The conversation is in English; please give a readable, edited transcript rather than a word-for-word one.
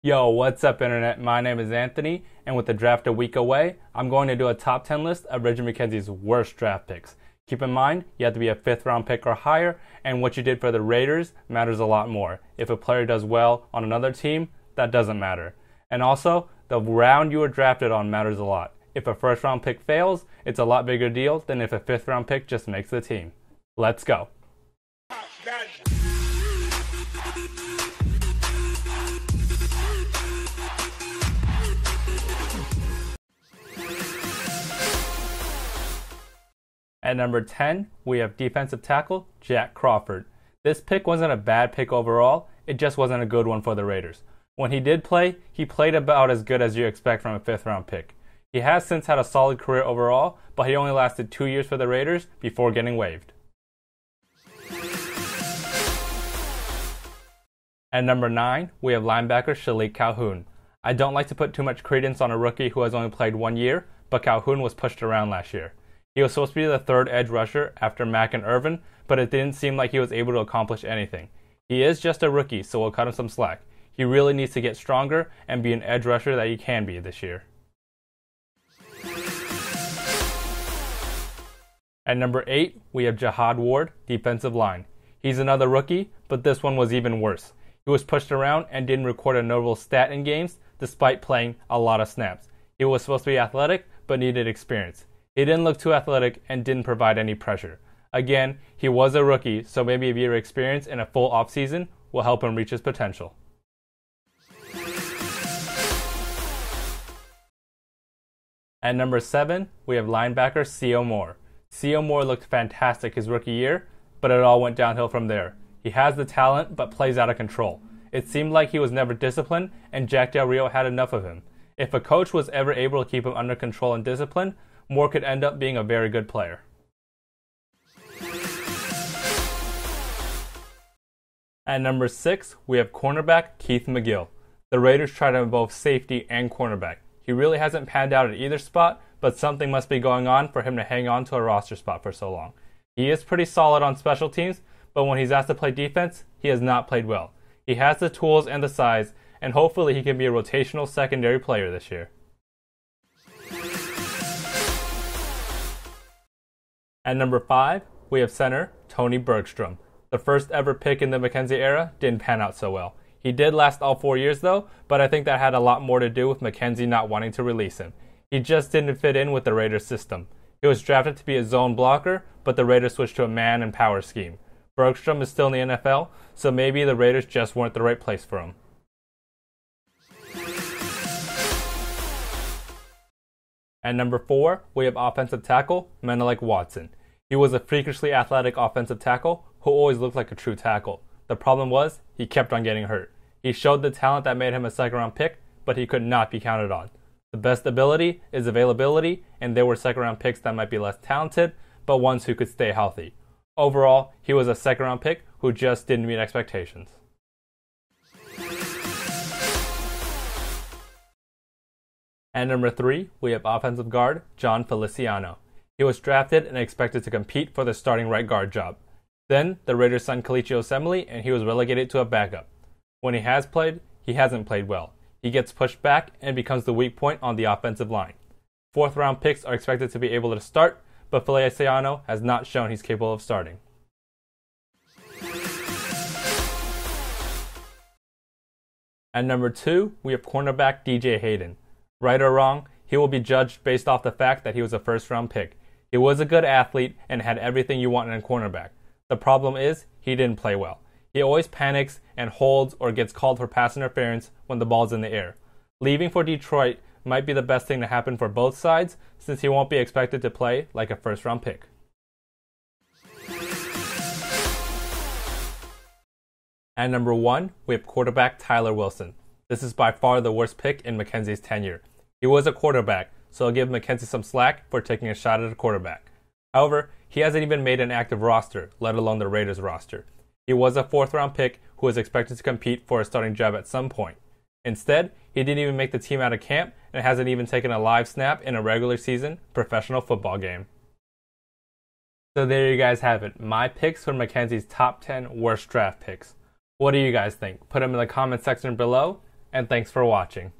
Yo, what's up internet? My name is Anthony, and with the draft a week away, I'm going to do a top 10 list of Reggie McKenzie's worst draft picks. Keep in mind, you have to be a 5th round pick or higher, and what you did for the Raiders matters a lot more. If a player does well on another team, that doesn't matter. And also, the round you were drafted on matters a lot. If a 1st round pick fails, it's a lot bigger deal than if a 5th round pick just makes the team. Let's go. At number 10, we have defensive tackle Jack Crawford. This pick wasn't a bad pick overall, it just wasn't a good one for the Raiders. When he did play, he played about as good as you expect from a 5th round pick. He has since had a solid career overall, but he only lasted 2 years for the Raiders before getting waived. At number 9, we have linebacker Shelley Calhoun. I don't like to put too much credence on a rookie who has only played 1 year, but Calhoun was pushed around last year. He was supposed to be the 3rd edge rusher after Mack and Irvin, but it didn't seem like he was able to accomplish anything. He is just a rookie, so we'll cut him some slack. He really needs to get stronger and be an edge rusher that he can be this year. At number 8, we have Jihad Ward, defensive line. He's another rookie, but this one was even worse. He was pushed around and didn't record a notable stat in games, despite playing a lot of snaps. He was supposed to be athletic, but needed experience. He didn't look too athletic and didn't provide any pressure. Again, he was a rookie, so maybe a year of experience in a full offseason will help him reach his potential. At number 7, we have linebacker C.O. Moore. C.O. Moore looked fantastic his rookie year, but it all went downhill from there. He has the talent, but plays out of control. It seemed like he was never disciplined, and Jack Del Rio had enough of him. If a coach was ever able to keep him under control and discipline, Moore could end up being a very good player. At number 6, we have cornerback Keith McGill. The Raiders tried him both safety and cornerback. He really hasn't panned out at either spot, but something must be going on for him to hang on to a roster spot for so long. He is pretty solid on special teams, but when he's asked to play defense, he has not played well. He has the tools and the size, and hopefully he can be a rotational secondary player this year. At number 5, we have center Toni Bergstrom. The first ever pick in the McKenzie era didn't pan out so well. He did last all 4 years though, but I think that had a lot more to do with McKenzie not wanting to release him. He just didn't fit in with the Raiders system. He was drafted to be a zone blocker, but the Raiders switched to a man and power scheme. Bergstrom is still in the NFL, so maybe the Raiders just weren't the right place for him. At number 4, we have offensive tackle DeAnthony Watson. He was a freakishly athletic offensive tackle who always looked like a true tackle. The problem was, he kept on getting hurt. He showed the talent that made him a 2nd round pick, but he could not be counted on. The best ability is availability, and there were 2nd round picks that might be less talented, but ones who could stay healthy. Overall, he was a 2nd round pick who just didn't meet expectations. At number 3, we have offensive guard John Feliciano. He was drafted and expected to compete for the starting right guard job. Then, the Raiders signed Kelechi Osemele and he was relegated to a backup. When he has played, he hasn't played well. He gets pushed back and becomes the weak point on the offensive line. 4th round picks are expected to be able to start, but Feliciano has not shown he's capable of starting. At number 2, we have cornerback DJ Hayden. Right or wrong, he will be judged based off the fact that he was a 1st round pick. He was a good athlete and had everything you want in a cornerback. The problem is, he didn't play well. He always panics and holds or gets called for pass interference when the ball's in the air. Leaving for Detroit might be the best thing to happen for both sides since he won't be expected to play like a 1st round pick. At number 1, we have quarterback Tyler Wilson. This is by far the worst pick in McKenzie's tenure. He was a quarterback, so I'll give McKenzie some slack for taking a shot at a quarterback. However, he hasn't even made an active roster, let alone the Raiders roster. He was a 4th round pick who was expected to compete for a starting job at some point. Instead, he didn't even make the team out of camp and hasn't even taken a live snap in a regular season professional football game. So there you guys have it, my picks for McKenzie's top 10 worst draft picks. What do you guys think? Put them in the comment section below. and thanks for watching.